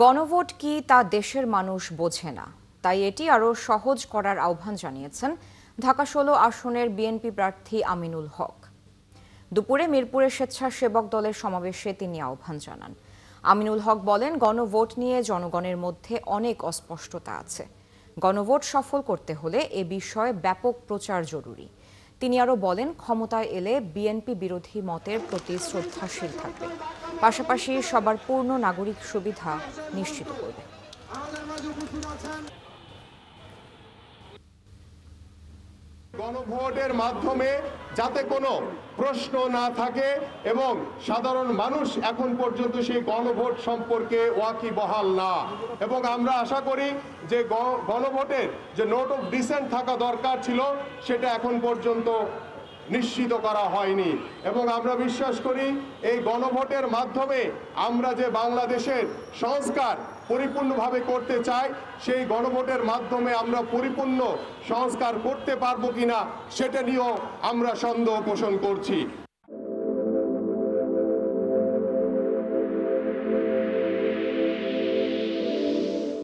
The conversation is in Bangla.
গণভোট কি তা দেশের মানুষ বোঝে না, তাই এটি আরও সহজ করার আহ্বান জানিয়েছেন ঢাকা ১৬ আসনের বিএনপি প্রার্থী আমিনুল হক। দুপুরে মিরপুরে স্বেচ্ছাসেবক দলের সমাবেশে তিনি আহ্বান জানান। আমিনুল হক বলেন, গণভোট নিয়ে জনগণের মধ্যে অনেক অস্পষ্টতা আছে। গণভোট সফল করতে হলে এ বিষয়ে ব্যাপক প্রচার জরুরি। তিনি আরও বলেন, ক্ষমতায় এলে বিএনপি বিরোধী মতের প্রতি শ্রদ্ধাশীল থাকবে, পাশাপাশি সবার পূর্ণ নাগরিক সুবিধা নিশ্চিত করবে। গণভোটের মাধ্যমে যাতে কোনো প্রশ্ন না থাকে এবং সাধারণ মানুষ এখন পর্যন্ত সেই গণভোট সম্পর্কে ওয়াকিবহাল না, এবং আমরা আশা করি যে গণভোটের যে নোট অফ ডিসেন্ট থাকা দরকার ছিল সেটা এখন পর্যন্ত নিশ্চিত করা হয়নি। এবং আমরা বিশ্বাস করি এই গণভোটের মাধ্যমে আমরা যে বাংলাদেশের সংস্কার পরিপূর্ণভাবে করতে চাই, সেই গণভোটের মাধ্যমে আমরা পরিপূর্ণ সংস্কার করতে পারবো কিনা সেটা নিয়েও আমরা সন্দেহ পোষণ করছি।